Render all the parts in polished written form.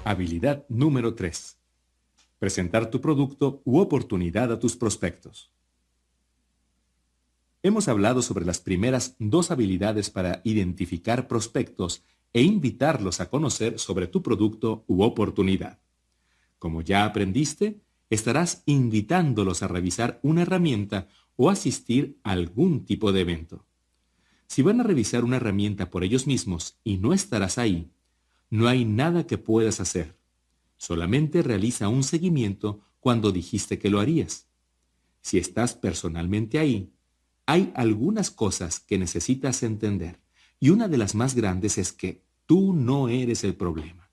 Habilidad número 3. Presentar tu producto u oportunidad a tus prospectos. Hemos hablado sobre las primeras dos habilidades para identificar prospectos e invitarlos a conocer sobre tu producto u oportunidad. Como ya aprendiste, estarás invitándolos a revisar una herramienta o asistir a algún tipo de evento. Si van a revisar una herramienta por ellos mismos y no estarás ahí, no hay nada que puedas hacer. Solamente realiza un seguimiento cuando dijiste que lo harías. Si estás personalmente ahí, hay algunas cosas que necesitas entender, y una de las más grandes es que tú no eres el problema.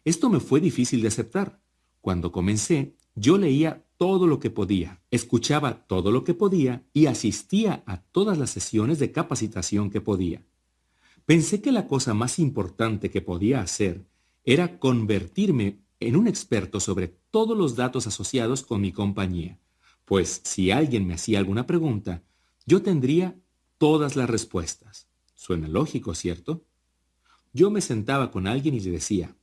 Esto me fue difícil de aceptar. Cuando comencé, yo leía todo lo que podía, escuchaba todo lo que podía y asistía a todas las sesiones de capacitación que podía. Pensé que la cosa más importante que podía hacer era convertirme en un experto sobre todos los datos asociados con mi compañía, pues si alguien me hacía alguna pregunta, yo tendría todas las respuestas. Suena lógico, ¿cierto? Yo me sentaba con alguien y le decía,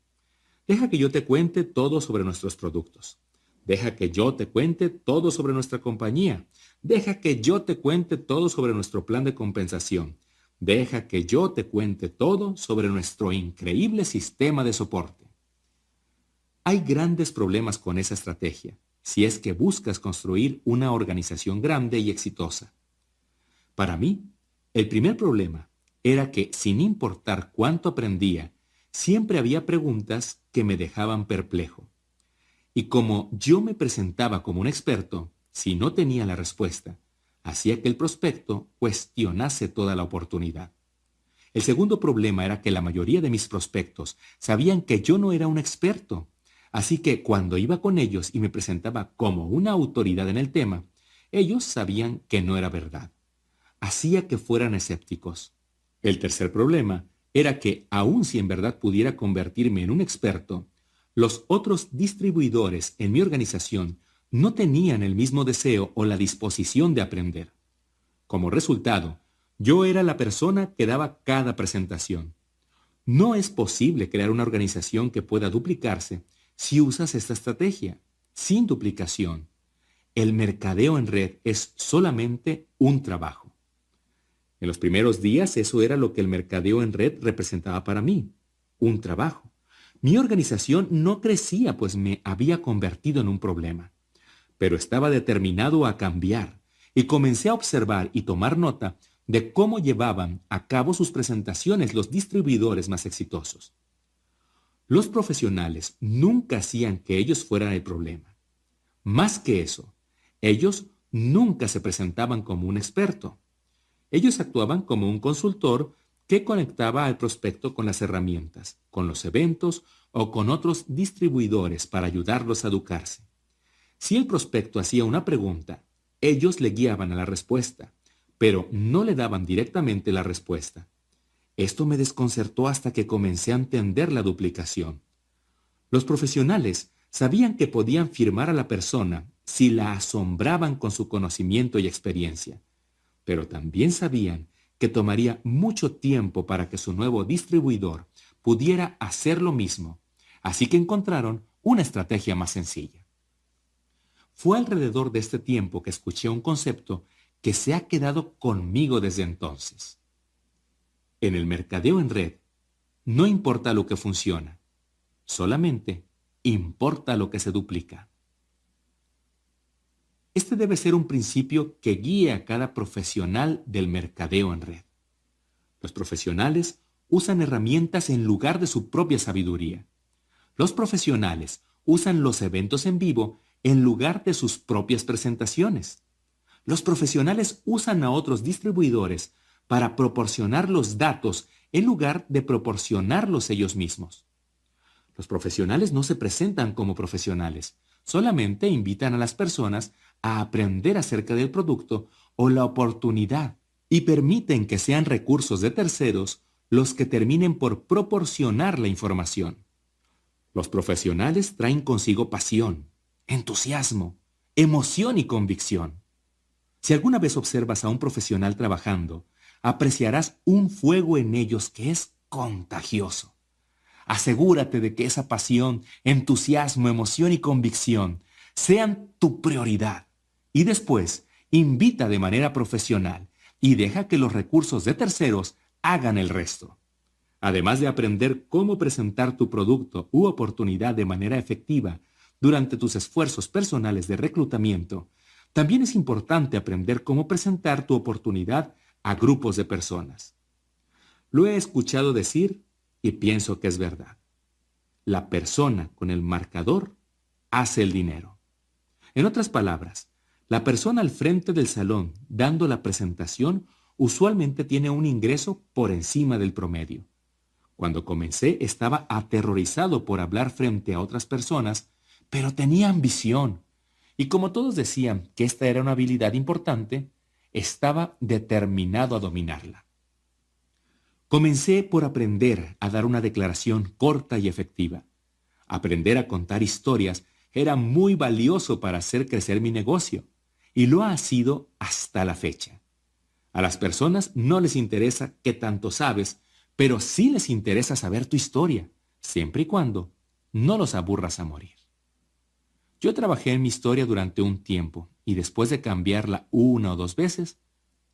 deja que yo te cuente todo sobre nuestros productos. Deja que yo te cuente todo sobre nuestra compañía. Deja que yo te cuente todo sobre nuestro plan de compensación. Deja que yo te cuente todo sobre nuestro increíble sistema de soporte. Hay grandes problemas con esa estrategia, si es que buscas construir una organización grande y exitosa. Para mí, el primer problema era que, sin importar cuánto aprendía, siempre había preguntas que me dejaban perplejo. Y como yo me presentaba como un experto, si no tenía la respuesta, hacía que el prospecto cuestionase toda la oportunidad. El segundo problema era que la mayoría de mis prospectos sabían que yo no era un experto, así que cuando iba con ellos y me presentaba como una autoridad en el tema, ellos sabían que no era verdad. Hacía que fueran escépticos. El tercer problema era que, aun si en verdad pudiera convertirme en un experto, los otros distribuidores en mi organización no tenían el mismo deseo o la disposición de aprender. Como resultado, yo era la persona que daba cada presentación. No es posible crear una organización que pueda duplicarse si usas esta estrategia, sin duplicación. El mercadeo en red es solamente un trabajo. En los primeros días eso era lo que el mercadeo en red representaba para mí, un trabajo. Mi organización no crecía pues me había convertido en un problema, pero estaba determinado a cambiar y comencé a observar y tomar nota de cómo llevaban a cabo sus presentaciones los distribuidores más exitosos. Los profesionales nunca hacían que ellos fueran el problema. Más que eso, ellos nunca se presentaban como un experto. Ellos actuaban como un consultor que conectaba al prospecto con las herramientas, con los eventos o con otros distribuidores para ayudarlos a educarse. Si el prospecto hacía una pregunta, ellos le guiaban a la respuesta, pero no le daban directamente la respuesta. Esto me desconcertó hasta que comencé a entender la duplicación. Los profesionales sabían que podían firmar a la persona si la asombraban con su conocimiento y experiencia, pero también sabían que tomaría mucho tiempo para que su nuevo distribuidor pudiera hacer lo mismo, así que encontraron una estrategia más sencilla. Fue alrededor de este tiempo que escuché un concepto que se ha quedado conmigo desde entonces. En el mercadeo en red, no importa lo que funciona, solamente importa lo que se duplica. Este debe ser un principio que guíe a cada profesional del mercadeo en red. Los profesionales usan herramientas en lugar de su propia sabiduría. Los profesionales usan los eventos en vivo en lugar de sus propias presentaciones. Los profesionales usan a otros distribuidores para proporcionar los datos en lugar de proporcionarlos ellos mismos. Los profesionales no se presentan como profesionales, solamente invitan a las personas a aprender acerca del producto o la oportunidad y permiten que sean recursos de terceros los que terminen por proporcionar la información. Los profesionales traen consigo pasión, entusiasmo, emoción y convicción. Si alguna vez observas a un profesional trabajando, apreciarás un fuego en ellos que es contagioso. Asegúrate de que esa pasión, entusiasmo, emoción y convicción sean tu prioridad. Y después, invita de manera profesional y deja que los recursos de terceros hagan el resto. Además de aprender cómo presentar tu producto u oportunidad de manera efectiva durante tus esfuerzos personales de reclutamiento, también es importante aprender cómo presentar tu oportunidad a grupos de personas. Lo he escuchado decir y pienso que es verdad. La persona con el marcador hace el dinero. En otras palabras, la persona al frente del salón dando la presentación usualmente tiene un ingreso por encima del promedio. Cuando comencé estaba aterrorizado por hablar frente a otras personas, pero tenía ambición. Y como todos decían que esta era una habilidad importante, estaba determinado a dominarla. Comencé por aprender a dar una declaración corta y efectiva. Aprender a contar historias era muy valioso para hacer crecer mi negocio, y lo ha sido hasta la fecha. A las personas no les interesa qué tanto sabes, pero sí les interesa saber tu historia, siempre y cuando no los aburras a morir. Yo trabajé en mi historia durante un tiempo y después de cambiarla una o dos veces,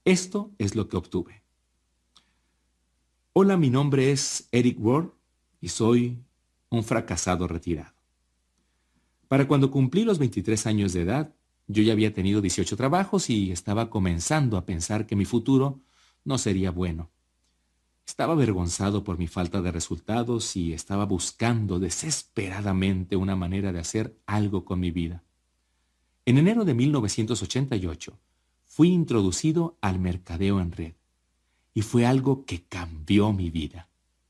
esto es lo que obtuve. Hola, mi nombre es Eric Ward y soy un fracasado retirado. Para cuando cumplí los 23 años de edad, yo ya había tenido 18 trabajos y estaba comenzando a pensar que mi futuro no sería bueno. Estaba avergonzado por mi falta de resultados y estaba buscando desesperadamente una manera de hacer algo con mi vida. En enero de 1988 fui introducido al mercadeo en red y fue algo que cambió mi vida.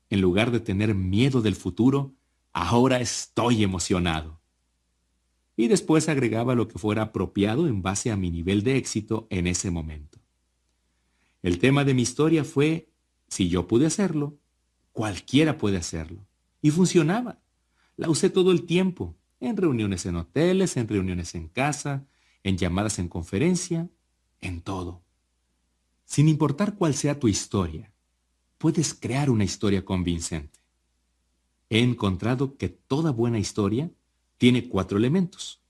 En lugar de tener miedo del futuro, ahora estoy emocionado. Y después agregaba lo que fuera apropiado en base a mi nivel de éxito en ese momento. El tema de mi historia fue: si yo pude hacerlo, cualquiera puede hacerlo. Y funcionaba. La usé todo el tiempo, en reuniones en hoteles, en reuniones en casa, en llamadas en conferencia, en todo. Sin importar cuál sea tu historia, puedes crear una historia convincente. He encontrado que toda buena historia tiene 4 elementos: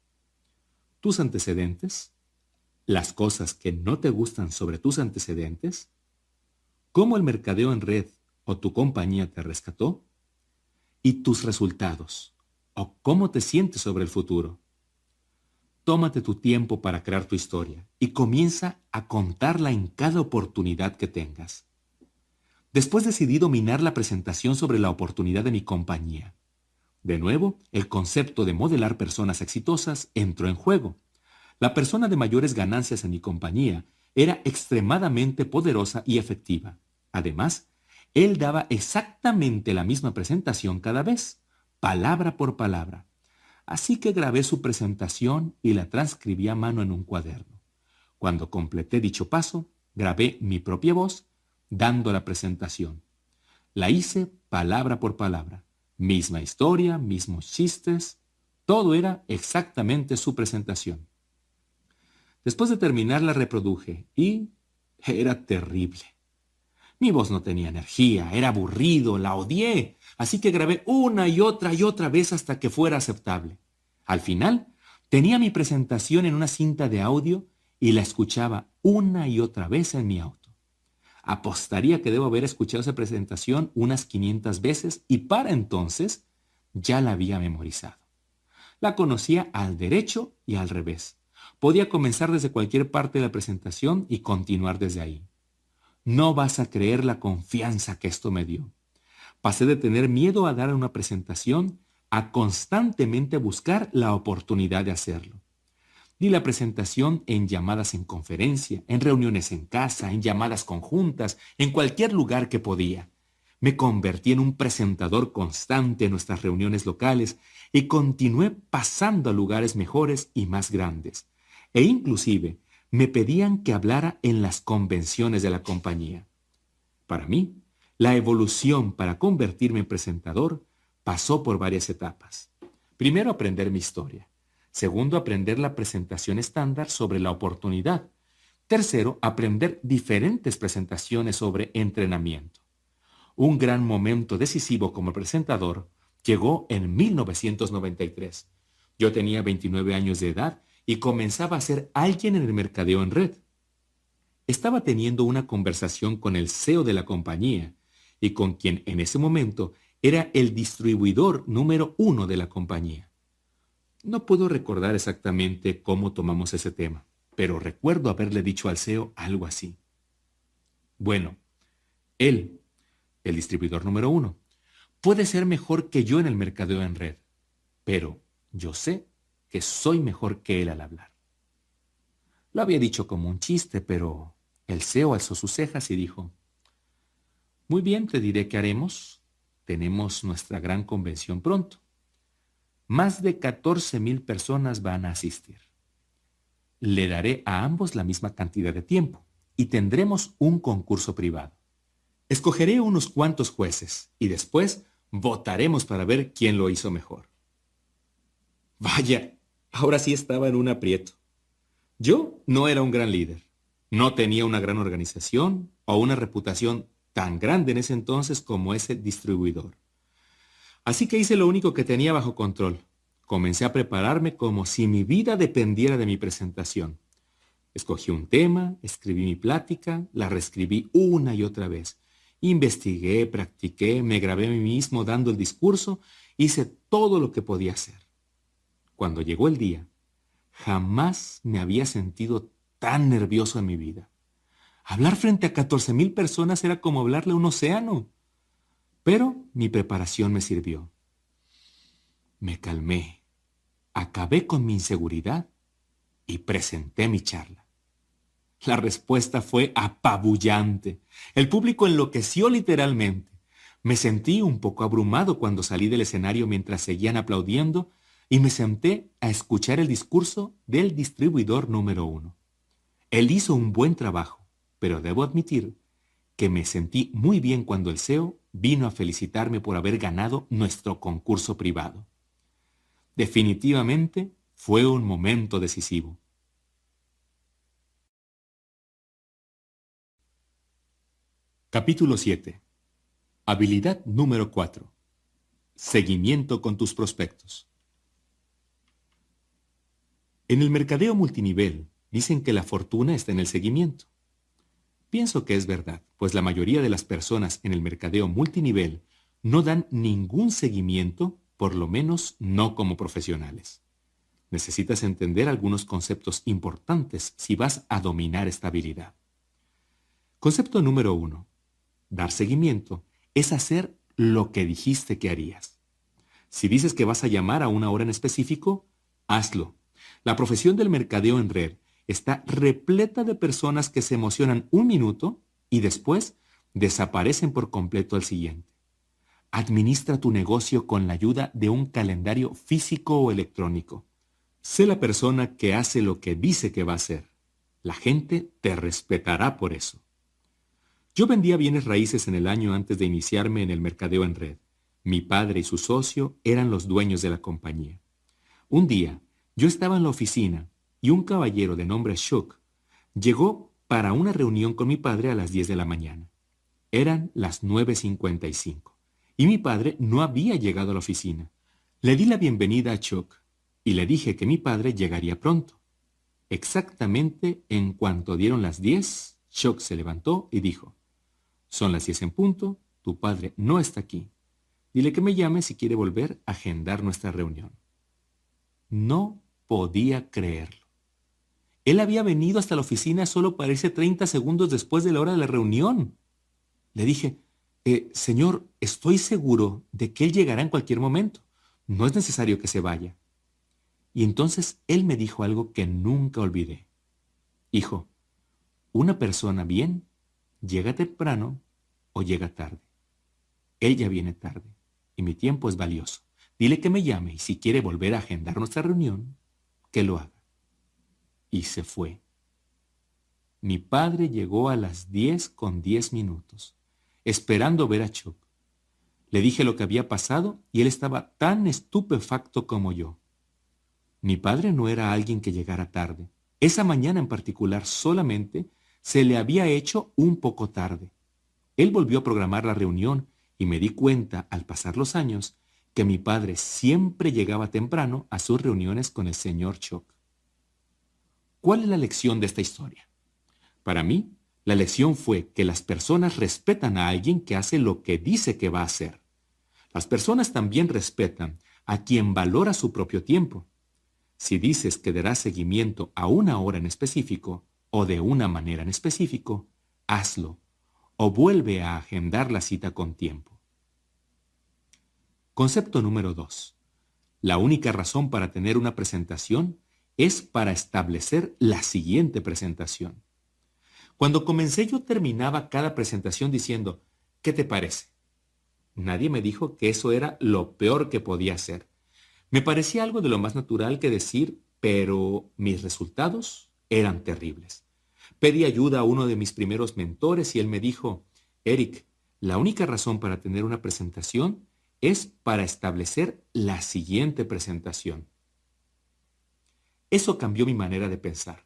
tus antecedentes, las cosas que no te gustan sobre tus antecedentes, cómo el mercadeo en red o tu compañía te rescató, y tus resultados, o cómo te sientes sobre el futuro. Tómate tu tiempo para crear tu historia y comienza a contarla en cada oportunidad que tengas. Después decidí dominar la presentación sobre la oportunidad de mi compañía. De nuevo, el concepto de modelar personas exitosas entró en juego. La persona de mayores ganancias en mi compañía era extremadamente poderosa y efectiva. Además, él daba exactamente la misma presentación cada vez, palabra por palabra. Así que grabé su presentación y la transcribí a mano en un cuaderno. Cuando completé dicho paso, grabé mi propia voz dando la presentación. La hice palabra por palabra. Misma historia, mismos chistes, todo era exactamente su presentación. Después de terminar la reproduje y era terrible. Mi voz no tenía energía, era aburrido, la odié, así que grabé una y otra vez hasta que fuera aceptable. Al final, tenía mi presentación en una cinta de audio y la escuchaba una y otra vez en mi auto. Apostaría que debo haber escuchado esa presentación unas 500 veces y para entonces ya la había memorizado. La conocía al derecho y al revés. Podía comenzar desde cualquier parte de la presentación y continuar desde ahí. No vas a creer la confianza que esto me dio. Pasé de tener miedo a dar una presentación a constantemente buscar la oportunidad de hacerlo. Di la presentación en llamadas en conferencia, en reuniones en casa, en llamadas conjuntas, en cualquier lugar que podía. Me convertí en un presentador constante en nuestras reuniones locales y continué pasando a lugares mejores y más grandes. E inclusive me pedían que hablara en las convenciones de la compañía. Para mí, la evolución para convertirme en presentador pasó por varias etapas. Primero, aprender mi historia. Segundo, aprender la presentación estándar sobre la oportunidad. Tercero, aprender diferentes presentaciones sobre entrenamiento. Un gran momento decisivo como presentador llegó en 1993. Yo tenía 29 años de edad y comenzaba a ser alguien en el mercadeo en red. Estaba teniendo una conversación con el CEO de la compañía y con quien en ese momento era el distribuidor número 1 de la compañía. No puedo recordar exactamente cómo tomamos ese tema, pero recuerdo haberle dicho al CEO algo así. Bueno, él, el distribuidor número 1, puede ser mejor que yo en el mercadeo en red, pero yo sé que soy mejor que él al hablar. Lo había dicho como un chiste, pero el CEO alzó sus cejas y dijo: muy bien, te diré qué haremos. Tenemos nuestra gran convención pronto. Más de 14,000 personas van a asistir. Le daré a ambos la misma cantidad de tiempo y tendremos un concurso privado. Escogeré unos cuantos jueces y después votaremos para ver quién lo hizo mejor. Vaya, ahora sí estaba en un aprieto. Yo no era un gran líder. No tenía una gran organización o una reputación tan grande en ese entonces como ese distribuidor. Así que hice lo único que tenía bajo control. Comencé a prepararme como si mi vida dependiera de mi presentación. Escogí un tema, escribí mi plática, la reescribí una y otra vez. Investigué, practiqué, me grabé a mí mismo dando el discurso, hice todo lo que podía hacer. Cuando llegó el día, jamás me había sentido tan nervioso en mi vida. Hablar frente a 14,000 personas era como hablarle a un océano. Pero mi preparación me sirvió. Me calmé, acabé con mi inseguridad y presenté mi charla. La respuesta fue apabullante. El público enloqueció literalmente. Me sentí un poco abrumado cuando salí del escenario mientras seguían aplaudiendo y me senté a escuchar el discurso del distribuidor número 1. Él hizo un buen trabajo, pero debo admitir que me sentí muy bien cuando el CEO vino a felicitarme por haber ganado nuestro concurso privado. Definitivamente fue un momento decisivo. Capítulo 7. Habilidad número 4. Seguimiento con tus prospectos. En el mercadeo multinivel dicen que la fortuna está en el seguimiento. Pienso que es verdad, pues la mayoría de las personas en el mercadeo multinivel no dan ningún seguimiento, por lo menos no como profesionales. Necesitas entender algunos conceptos importantes si vas a dominar esta habilidad. Concepto número 1. Dar seguimiento es hacer lo que dijiste que harías. Si dices que vas a llamar a una hora en específico, hazlo. La profesión del mercadeo en red está repleta de personas que se emocionan un minuto y después desaparecen por completo al siguiente. Administra tu negocio con la ayuda de un calendario físico o electrónico. Sé la persona que hace lo que dice que va a hacer. La gente te respetará por eso. Yo vendía bienes raíces en el año antes de iniciarme en el mercadeo en red. Mi padre y su socio eran los dueños de la compañía. Un día, yo estaba en la oficina y un caballero de nombre Chuck llegó para una reunión con mi padre a las 10 de la mañana. Eran las 9:55 y mi padre no había llegado a la oficina. Le di la bienvenida a Chuck y le dije que mi padre llegaría pronto. Exactamente en cuanto dieron las 10, Chuck se levantó y dijo: son las 10 en punto, tu padre no está aquí. Dile que me llame si quiere volver a agendar nuestra reunión. No podía creerlo. Él había venido hasta la oficina solo para irse 30 segundos después de la hora de la reunión. Le dije: señor, estoy seguro de que él llegará en cualquier momento. No es necesario que se vaya. Y entonces él me dijo algo que nunca olvidé. Hijo, una persona bien llega temprano o llega tarde. Ella viene tarde y mi tiempo es valioso. Dile que me llame y si quiere volver a agendar nuestra reunión, que lo haga. Y se fue. Mi padre llegó a las 10:10, esperando ver a Chuck. Le dije lo que había pasado y él estaba tan estupefacto como yo. Mi padre no era alguien que llegara tarde. Esa mañana en particular solamente se le había hecho un poco tarde. Él volvió a programar la reunión y me di cuenta, al pasar los años, que mi padre siempre llegaba temprano a sus reuniones con el señor Choc. ¿Cuál es la lección de esta historia? Para mí, la lección fue que las personas respetan a alguien que hace lo que dice que va a hacer. Las personas también respetan a quien valora su propio tiempo. Si dices que darás seguimiento a una hora en específico o de una manera en específico, hazlo o vuelve a agendar la cita con tiempo. Concepto número 2. La única razón para tener una presentación es para establecer la siguiente presentación. Cuando comencé yo terminaba cada presentación diciendo, ¿qué te parece? Nadie me dijo que eso era lo peor que podía hacer. Me parecía algo de lo más natural que decir, pero mis resultados eran terribles. Pedí ayuda a uno de mis primeros mentores y él me dijo, Eric, la única razón para tener una presentación es para establecer la siguiente presentación. Eso cambió mi manera de pensar.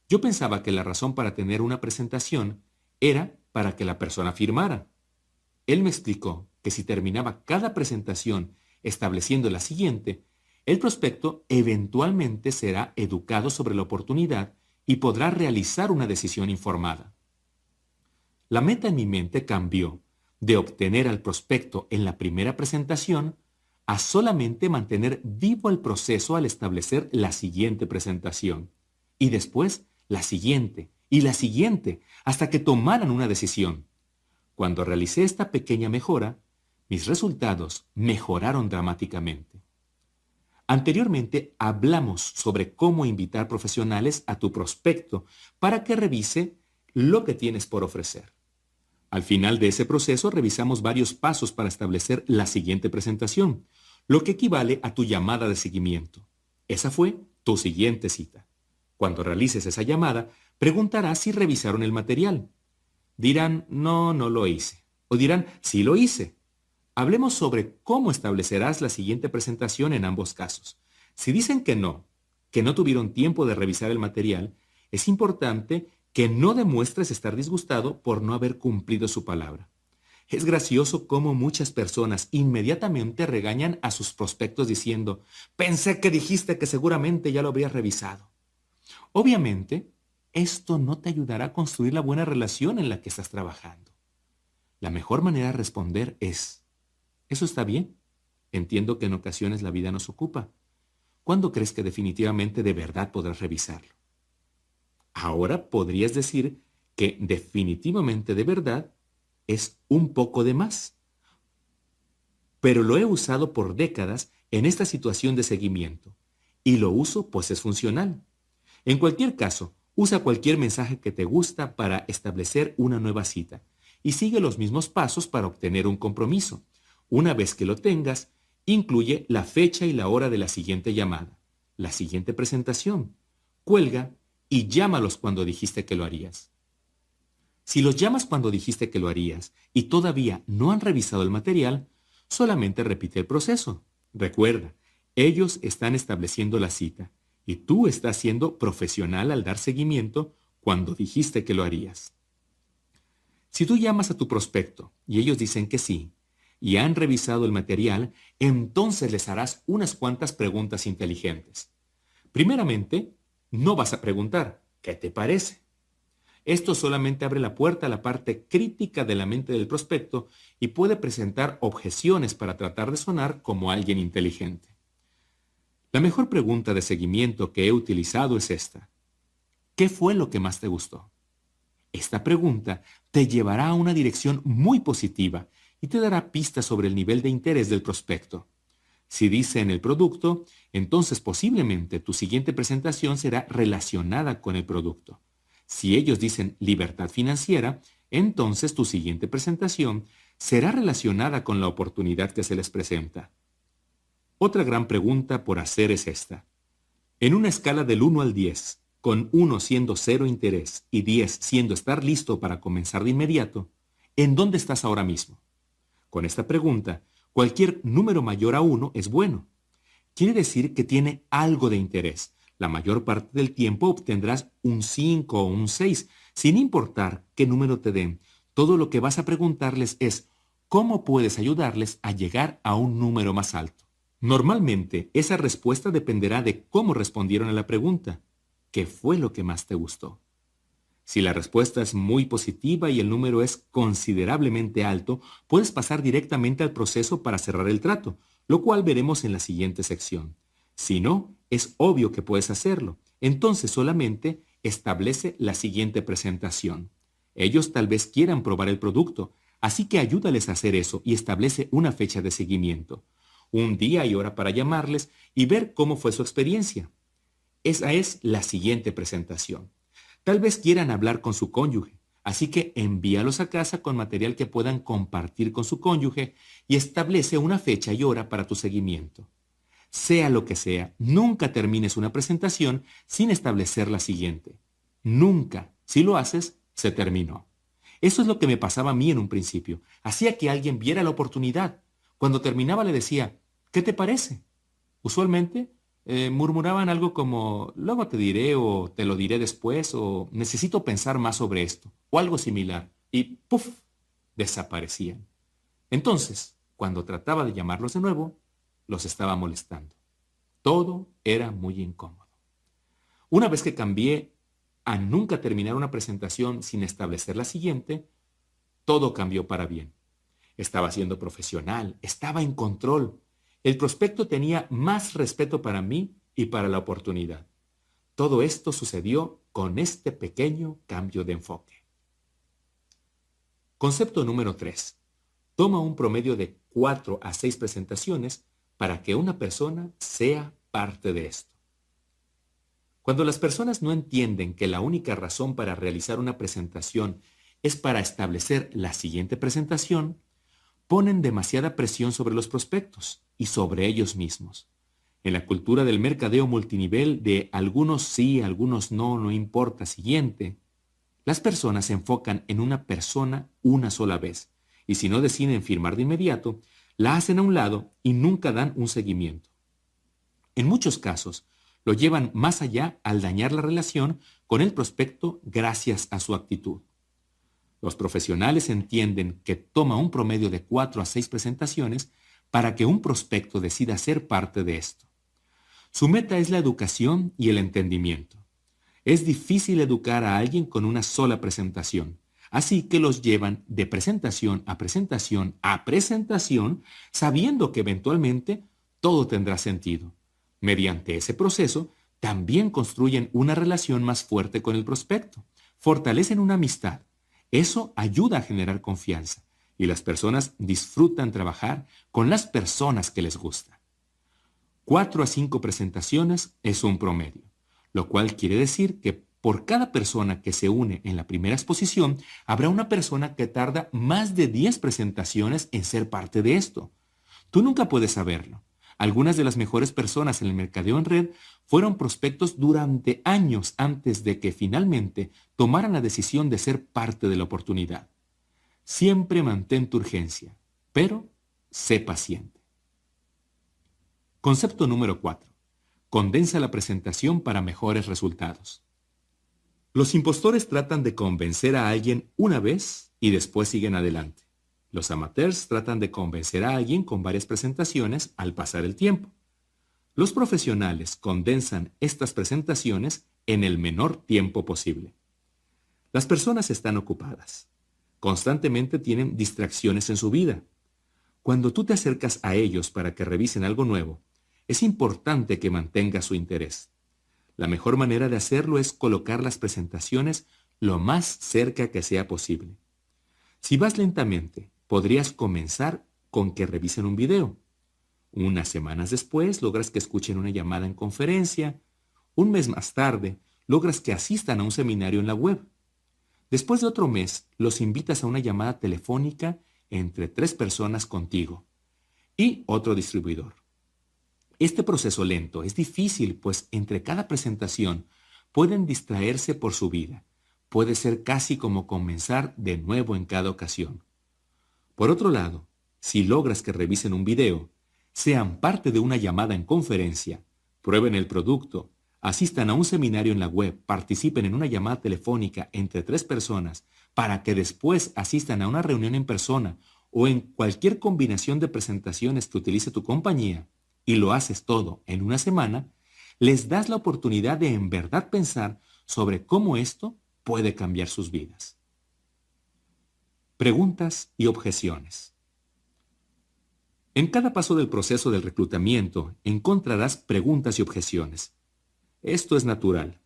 Yo pensaba que la razón para tener una presentación era para que la persona firmara. Él me explicó que si terminaba cada presentación estableciendo la siguiente, el prospecto eventualmente será educado sobre la oportunidad y podrá realizar una decisión informada. La meta en mi mente cambió de obtener al prospecto en la primera presentación a solamente mantener vivo el proceso al establecer la siguiente presentación, y después la siguiente y la siguiente, hasta que tomaran una decisión. Cuando realicé esta pequeña mejora, mis resultados mejoraron dramáticamente. Anteriormente hablamos sobre cómo invitar profesionales a tu prospecto para que revise lo que tienes por ofrecer. Al final de ese proceso revisamos varios pasos para establecer la siguiente presentación, lo que equivale a tu llamada de seguimiento. Esa fue tu siguiente cita. Cuando realices esa llamada, preguntarás si revisaron el material. Dirán, no lo hice. O dirán, sí lo hice. Hablemos sobre cómo establecerás la siguiente presentación en ambos casos. Si dicen que no tuvieron tiempo de revisar el material, es importante que no demuestres estar disgustado por no haber cumplido su palabra. Es gracioso cómo muchas personas inmediatamente regañan a sus prospectos diciendo, pensé que dijiste que seguramente ya lo habrías revisado. Obviamente, esto no te ayudará a construir la buena relación en la que estás trabajando. La mejor manera de responder es, ¿eso está bien? Entiendo que en ocasiones la vida nos ocupa. ¿Cuándo crees que definitivamente de verdad podrás revisarlo? Ahora podrías decir que definitivamente de verdad es un poco de más. Pero lo he usado por décadas en esta situación de seguimiento. Y lo uso pues es funcional. En cualquier caso, usa cualquier mensaje que te gusta para establecer una nueva cita. Y sigue los mismos pasos para obtener un compromiso. Una vez que lo tengas, incluye la fecha y la hora de la siguiente llamada, la siguiente presentación. Cuelga y llámalos cuando dijiste que lo harías. Si los llamas cuando dijiste que lo harías y todavía no han revisado el material, solamente repite el proceso. Recuerda, ellos están estableciendo la cita y tú estás siendo profesional al dar seguimiento cuando dijiste que lo harías. Si tú llamas a tu prospecto y ellos dicen que sí, y han revisado el material, entonces les harás unas cuantas preguntas inteligentes. Primeramente, no vas a preguntar, ¿qué te parece? Esto solamente abre la puerta a la parte crítica de la mente del prospecto y puede presentar objeciones para tratar de sonar como alguien inteligente. La mejor pregunta de seguimiento que he utilizado es esta. ¿Qué fue lo que más te gustó? Esta pregunta te llevará a una dirección muy positiva y te dará pistas sobre el nivel de interés del prospecto. Si dice en el producto, entonces posiblemente tu siguiente presentación será relacionada con el producto. Si ellos dicen libertad financiera, entonces tu siguiente presentación será relacionada con la oportunidad que se les presenta. Otra gran pregunta por hacer es esta. En una escala del 1 al 10, con 1 siendo cero interés y 10 siendo estar listo para comenzar de inmediato, ¿en dónde estás ahora mismo? Con esta pregunta, cualquier número mayor a 1 es bueno. Quiere decir que tiene algo de interés. La mayor parte del tiempo obtendrás un 5 o un 6, sin importar qué número te den. Todo lo que vas a preguntarles es cómo puedes ayudarles a llegar a un número más alto. Normalmente, esa respuesta dependerá de cómo respondieron a la pregunta. ¿Qué fue lo que más te gustó? Si la respuesta es muy positiva y el número es considerablemente alto, puedes pasar directamente al proceso para cerrar el trato, lo cual veremos en la siguiente sección. Si no, es obvio que puedes hacerlo. Entonces solamente establece la siguiente presentación. Ellos tal vez quieran probar el producto, así que ayúdales a hacer eso y establece una fecha de seguimiento, un día y hora para llamarles y ver cómo fue su experiencia. Esa es la siguiente presentación. Tal vez quieran hablar con su cónyuge, así que envíalos a casa con material que puedan compartir con su cónyuge y establece una fecha y hora para tu seguimiento. Sea lo que sea, nunca termines una presentación sin establecer la siguiente. Nunca, si lo haces, se terminó. Eso es lo que me pasaba a mí en un principio. Hacía que alguien viera la oportunidad. Cuando terminaba le decía, ¿qué te parece? Usualmente murmuraban algo como, luego te diré o te lo diré después o necesito pensar más sobre esto o algo similar. Y ¡puf! Desaparecían. Entonces, cuando trataba de llamarlos de nuevo, los estaba molestando. Todo era muy incómodo. Una vez que cambié a nunca terminar una presentación sin establecer la siguiente, todo cambió para bien. Estaba siendo profesional, estaba en control. El prospecto tenía más respeto para mí y para la oportunidad. Todo esto sucedió con este pequeño cambio de enfoque. Concepto número 3. Toma un promedio de 4 a 6 presentaciones para que una persona sea parte de esto. Cuando las personas no entienden que la única razón para realizar una presentación es para establecer la siguiente presentación, ponen demasiada presión sobre los prospectos y sobre ellos mismos. En la cultura del mercadeo multinivel de algunos sí, algunos no, no importa, siguiente, las personas se enfocan en una persona una sola vez y si no deciden firmar de inmediato, la hacen a un lado y nunca dan un seguimiento. En muchos casos, lo llevan más allá al dañar la relación con el prospecto gracias a su actitud. Los profesionales entienden que toma un promedio de 4 a 6 presentaciones para que un prospecto decida ser parte de esto. Su meta es la educación y el entendimiento. Es difícil educar a alguien con una sola presentación, así que los llevan de presentación a presentación a presentación, sabiendo que eventualmente todo tendrá sentido. Mediante ese proceso, también construyen una relación más fuerte con el prospecto, fortalecen una amistad. Eso ayuda a generar confianza y las personas disfrutan trabajar con las personas que les gusta. 4 a 5 presentaciones es un promedio, lo cual quiere decir que por cada persona que se une en la primera exposición, habrá una persona que tarda más de 10 presentaciones en ser parte de esto. Tú nunca puedes saberlo. Algunas de las mejores personas en el mercadeo en red fueron prospectos durante años antes de que finalmente tomaran la decisión de ser parte de la oportunidad. Siempre mantén tu urgencia, pero sé paciente. Concepto número 4. Condensa la presentación para mejores resultados. Los impostores tratan de convencer a alguien una vez y después siguen adelante. Los amateurs tratan de convencer a alguien con varias presentaciones al pasar el tiempo. Los profesionales condensan estas presentaciones en el menor tiempo posible. Las personas están ocupadas. Constantemente tienen distracciones en su vida. Cuando tú te acercas a ellos para que revisen algo nuevo, es importante que mantengas su interés. La mejor manera de hacerlo es colocar las presentaciones lo más cerca que sea posible. Si vas lentamente, podrías comenzar con que revisen un video. Unas semanas después logras que escuchen una llamada en conferencia. Un mes más tarde logras que asistan a un seminario en la web. Después de otro mes los invitas a una llamada telefónica entre 3 personas contigo y otro distribuidor. Este proceso lento es difícil, pues entre cada presentación pueden distraerse por su vida. Puede ser casi como comenzar de nuevo en cada ocasión. Por otro lado, si logras que revisen un video, sean parte de una llamada en conferencia, prueben el producto, asistan a un seminario en la web, participen en una llamada telefónica entre 3 personas, para que después asistan a una reunión en persona o en cualquier combinación de presentaciones que utilice tu compañía, y lo haces todo en una semana, les das la oportunidad de en verdad pensar sobre cómo esto puede cambiar sus vidas. Preguntas y objeciones. En cada paso del proceso del reclutamiento encontrarás preguntas y objeciones. Esto es natural.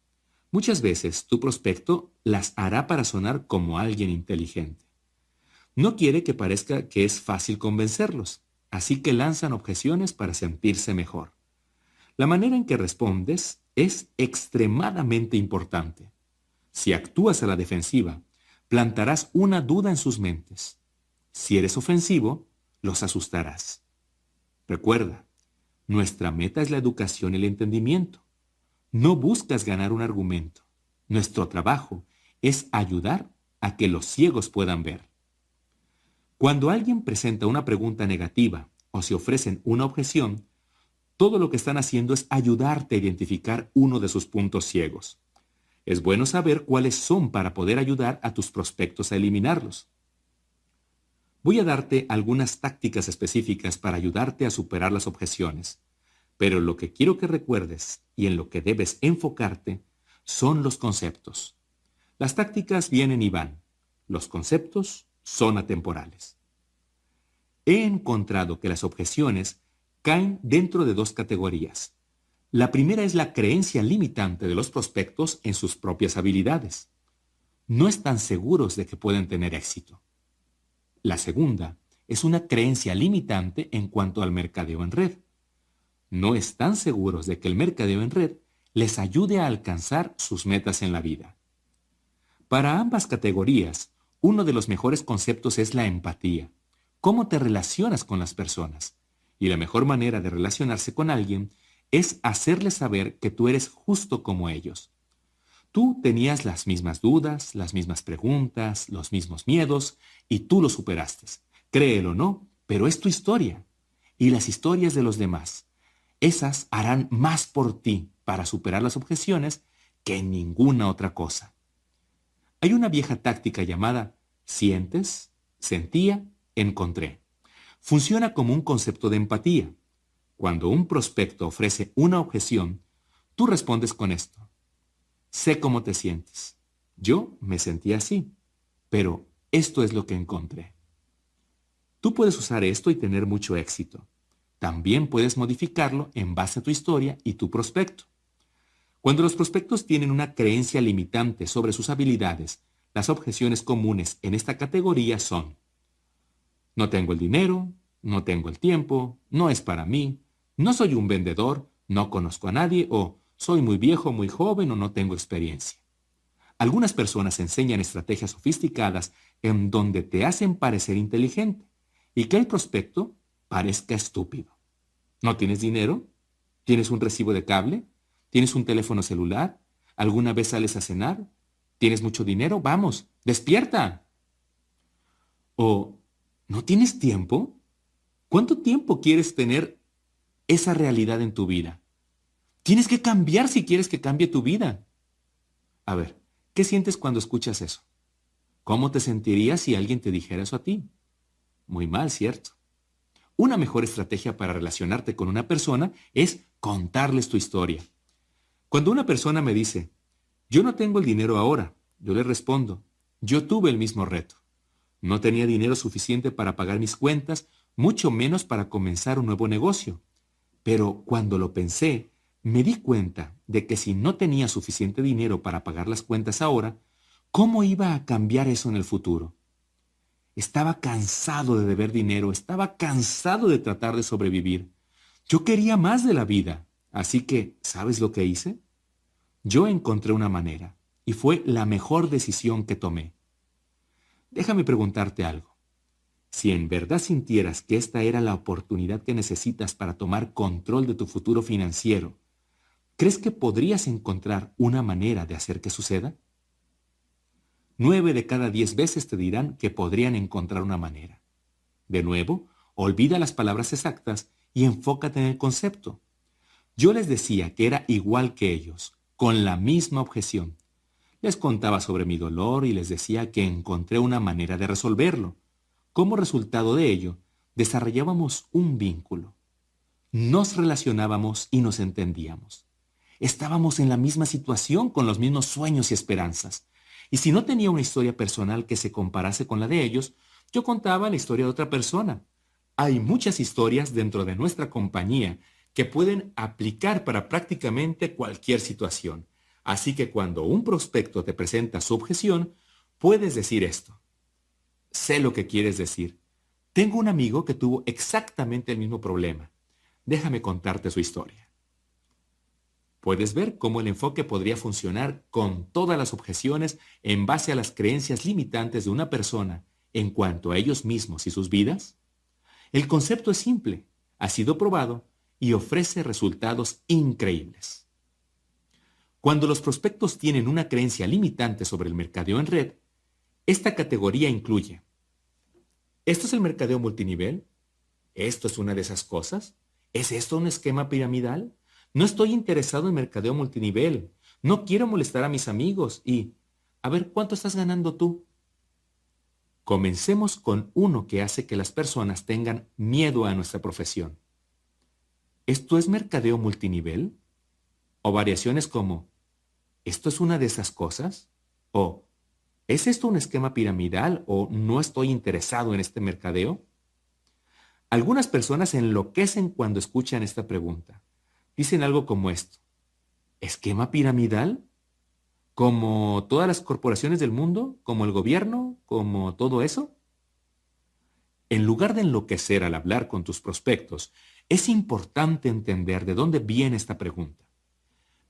Muchas veces tu prospecto las hará para sonar como alguien inteligente. No quiere que parezca que es fácil convencerlos, así que lanzan objeciones para sentirse mejor. La manera en que respondes es extremadamente importante. Si actúas a la defensiva, plantarás una duda en sus mentes. Si eres ofensivo, los asustarás. Recuerda, nuestra meta es la educación y el entendimiento. No buscas ganar un argumento. Nuestro trabajo es ayudar a que los ciegos puedan ver. Cuando alguien presenta una pregunta negativa o se ofrecen una objeción, todo lo que están haciendo es ayudarte a identificar uno de sus puntos ciegos. Es bueno saber cuáles son para poder ayudar a tus prospectos a eliminarlos. Voy a darte algunas tácticas específicas para ayudarte a superar las objeciones, pero lo que quiero que recuerdes y en lo que debes enfocarte son los conceptos. Las tácticas vienen y van. Los conceptos son atemporales. He encontrado que las objeciones caen dentro de 2 categorías. La primera es la creencia limitante de los prospectos en sus propias habilidades. No están seguros de que pueden tener éxito. La segunda es una creencia limitante en cuanto al mercadeo en red. No están seguros de que el mercadeo en red les ayude a alcanzar sus metas en la vida. Para ambas categorías, uno de los mejores conceptos es la empatía. ¿Cómo te relacionas con las personas? Y la mejor manera de relacionarse con alguien es hacerles saber que tú eres justo como ellos. Tú tenías las mismas dudas, las mismas preguntas, los mismos miedos, y tú los superaste. Créelo o no, pero es tu historia. Y las historias de los demás, esas harán más por ti para superar las objeciones que ninguna otra cosa. Hay una vieja táctica llamada sientes, sentía, encontré. Funciona como un concepto de empatía. Cuando un prospecto ofrece una objeción, tú respondes con esto. Sé cómo te sientes. Yo me sentí así, pero esto es lo que encontré. Tú puedes usar esto y tener mucho éxito. También puedes modificarlo en base a tu historia y tu prospecto. Cuando los prospectos tienen una creencia limitante sobre sus habilidades, las objeciones comunes en esta categoría son: no tengo el dinero, no tengo el tiempo, no es para mí, no soy un vendedor, no conozco a nadie, o soy muy viejo, muy joven o no tengo experiencia. Algunas personas enseñan estrategias sofisticadas en donde te hacen parecer inteligente y que el prospecto parezca estúpido. ¿No tienes dinero? ¿Tienes un recibo de cable? ¿Tienes un teléfono celular? ¿Alguna vez sales a cenar? ¿Tienes mucho dinero? Vamos, despierta. O, ¿no tienes tiempo? ¿Cuánto tiempo quieres tener esa realidad en tu vida? Tienes que cambiar si quieres que cambie tu vida. A ver, ¿qué sientes cuando escuchas eso? ¿Cómo te sentirías si alguien te dijera eso a ti? Muy mal, ¿cierto? Una mejor estrategia para relacionarte con una persona es contarles tu historia. Cuando una persona me dice, yo no tengo el dinero ahora, yo le respondo, yo tuve el mismo reto. No tenía dinero suficiente para pagar mis cuentas, mucho menos para comenzar un nuevo negocio. Pero cuando lo pensé, me di cuenta de que si no tenía suficiente dinero para pagar las cuentas ahora, ¿cómo iba a cambiar eso en el futuro? Estaba cansado de deber dinero, estaba cansado de tratar de sobrevivir. Yo quería más de la vida, así que, ¿sabes lo que hice? Yo encontré una manera, y fue la mejor decisión que tomé. Déjame preguntarte algo. Si en verdad sintieras que esta era la oportunidad que necesitas para tomar control de tu futuro financiero, ¿crees que podrías encontrar una manera de hacer que suceda? 9 de cada 10 veces te dirán que podrían encontrar una manera. De nuevo, olvida las palabras exactas y enfócate en el concepto. Yo les decía que era igual que ellos, con la misma objeción. Les contaba sobre mi dolor y les decía que encontré una manera de resolverlo. Como resultado de ello, desarrollábamos un vínculo. Nos relacionábamos y nos entendíamos. Estábamos en la misma situación con los mismos sueños y esperanzas. Y si no tenía una historia personal que se comparase con la de ellos, yo contaba la historia de otra persona. Hay muchas historias dentro de nuestra compañía que pueden aplicar para prácticamente cualquier situación. Así que cuando un prospecto te presenta su objeción, puedes decir esto. Sé lo que quieres decir. Tengo un amigo que tuvo exactamente el mismo problema. Déjame contarte su historia. Puedes ver cómo el enfoque podría funcionar con todas las objeciones en base a las creencias limitantes de una persona en cuanto a ellos mismos y sus vidas. El concepto es simple, ha sido probado y ofrece resultados increíbles. Cuando los prospectos tienen una creencia limitante sobre el mercadeo en red, esta categoría incluye: ¿esto es el mercadeo multinivel? ¿Esto es una de esas cosas? ¿Es esto un esquema piramidal? No estoy interesado en mercadeo multinivel. No quiero molestar a mis amigos y, a ver, ¿cuánto estás ganando tú? Comencemos con uno que hace que las personas tengan miedo a nuestra profesión. ¿Esto es mercadeo multinivel? O variaciones como, ¿esto es una de esas cosas? O, ¿es esto un esquema piramidal o no estoy interesado en este mercadeo? Algunas personas enloquecen cuando escuchan esta pregunta. Dicen algo como esto: ¿esquema piramidal? ¿Como todas las corporaciones del mundo? ¿Como el gobierno? ¿Como todo eso? En lugar de enloquecer al hablar con tus prospectos, es importante entender de dónde viene esta pregunta.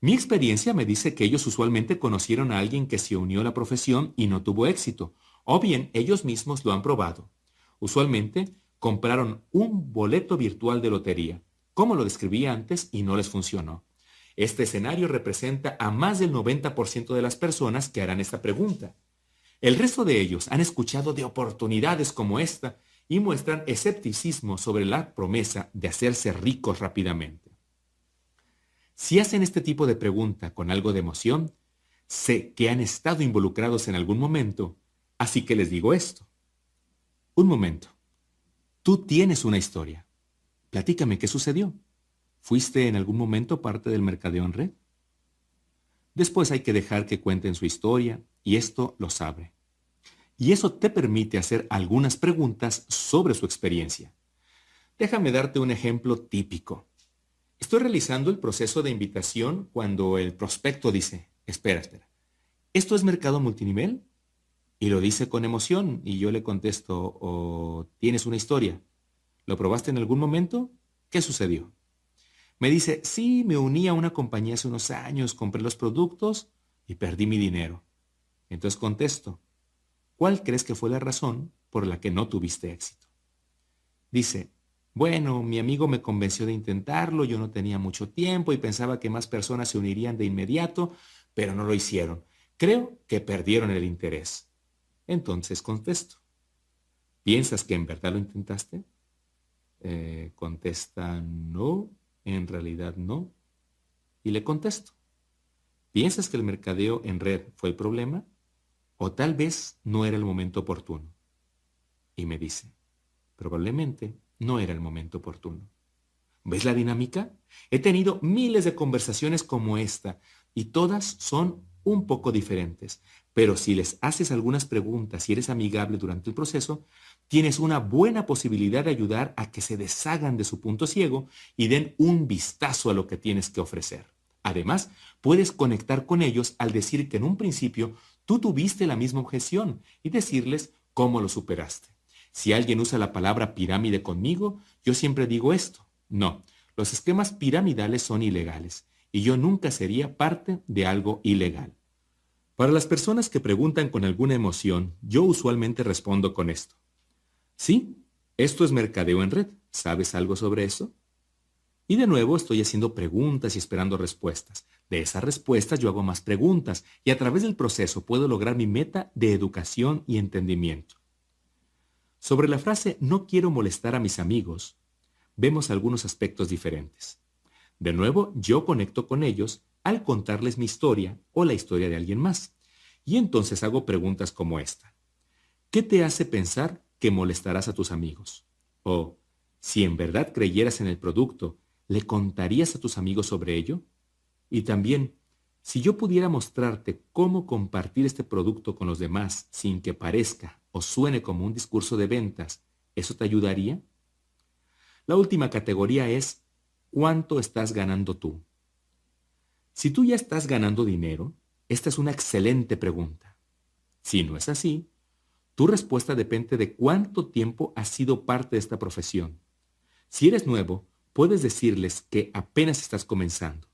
Mi experiencia me dice que ellos usualmente conocieron a alguien que se unió a la profesión y no tuvo éxito, o bien ellos mismos lo han probado. Usualmente compraron un boleto virtual de lotería, como lo describí antes, y no les funcionó. Este escenario representa a más del 90% de las personas que harán esta pregunta. El resto de ellos han escuchado de oportunidades como esta y muestran escepticismo sobre la promesa de hacerse ricos rápidamente. Si hacen este tipo de pregunta con algo de emoción, sé que han estado involucrados en algún momento, así que les digo esto. Un momento. Tú tienes una historia. Platícame qué sucedió. ¿Fuiste en algún momento parte del mercadeo en red? Después hay que dejar que cuenten su historia y esto los abre. Y eso te permite hacer algunas preguntas sobre su experiencia. Déjame darte un ejemplo típico. Estoy realizando el proceso de invitación cuando el prospecto dice, espera, ¿esto es mercado multinivel? Y lo dice con emoción y yo le contesto, ¿o tienes una historia? ¿Lo probaste en algún momento? ¿Qué sucedió? Me dice, sí, me uní a una compañía hace unos años, compré los productos y perdí mi dinero. Entonces contesto, ¿cuál crees que fue la razón por la que no tuviste éxito? Dice, bueno, mi amigo me convenció de intentarlo, yo no tenía mucho tiempo y pensaba que más personas se unirían de inmediato, pero no lo hicieron. Creo que perdieron el interés. Entonces contesto, ¿piensas que en verdad lo intentaste? Contesta, no, en realidad no. Y le contesto, ¿piensas que el mercadeo en red fue el problema? ¿O tal vez no era el momento oportuno? Y me dice, probablemente no era el momento oportuno. ¿Ves la dinámica? He tenido miles de conversaciones como esta y todas son un poco diferentes, pero si les haces algunas preguntas y eres amigable durante el proceso, tienes una buena posibilidad de ayudar a que se deshagan de su punto ciego y den un vistazo a lo que tienes que ofrecer. Además, puedes conectar con ellos al decir que en un principio tú tuviste la misma objeción y decirles cómo lo superaste. Si alguien usa la palabra pirámide conmigo, yo siempre digo esto. No, los esquemas piramidales son ilegales y yo nunca sería parte de algo ilegal. Para las personas que preguntan con alguna emoción, yo usualmente respondo con esto. Sí, esto es mercadeo en red. ¿Sabes algo sobre eso? Y de nuevo estoy haciendo preguntas y esperando respuestas. De esas respuestas yo hago más preguntas y a través del proceso puedo lograr mi meta de educación y entendimiento. Sobre la frase no quiero molestar a mis amigos, vemos algunos aspectos diferentes. De nuevo, yo conecto con ellos al contarles mi historia o la historia de alguien más. Y entonces hago preguntas como esta. ¿Qué te hace pensar que molestarás a tus amigos? O, si en verdad creyeras en el producto, ¿le contarías a tus amigos sobre ello? Y también, si yo pudiera mostrarte cómo compartir este producto con los demás sin que parezca o suene como un discurso de ventas, ¿eso te ayudaría? La última categoría es ¿cuánto estás ganando tú? Si tú ya estás ganando dinero, esta es una excelente pregunta. Si no es así, tu respuesta depende de cuánto tiempo has sido parte de esta profesión. Si eres nuevo, puedes decirles que apenas estás comenzando.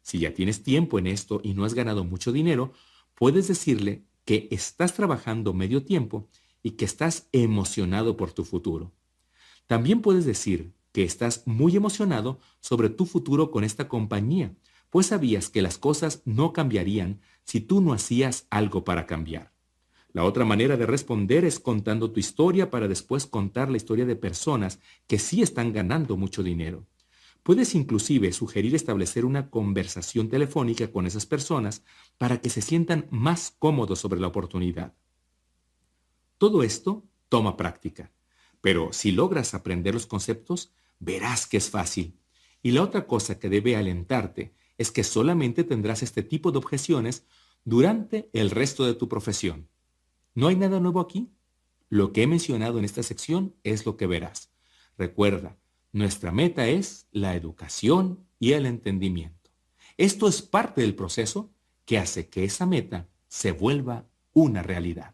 Si ya tienes tiempo en esto y no has ganado mucho dinero, puedes decirle que estás trabajando medio tiempo y que estás emocionado por tu futuro. También puedes decir que estás muy emocionado sobre tu futuro con esta compañía, pues sabías que las cosas no cambiarían si tú no hacías algo para cambiar. La otra manera de responder es contando tu historia para después contar la historia de personas que sí están ganando mucho dinero. Puedes inclusive sugerir establecer una conversación telefónica con esas personas para que se sientan más cómodos sobre la oportunidad. Todo esto toma práctica, pero si logras aprender los conceptos, verás que es fácil. Y la otra cosa que debe alentarte es que solamente tendrás este tipo de objeciones durante el resto de tu profesión. ¿No hay nada nuevo aquí? Lo que he mencionado en esta sección es lo que verás. Recuerda, nuestra meta es la educación y el entendimiento. Esto es parte del proceso que hace que esa meta se vuelva una realidad.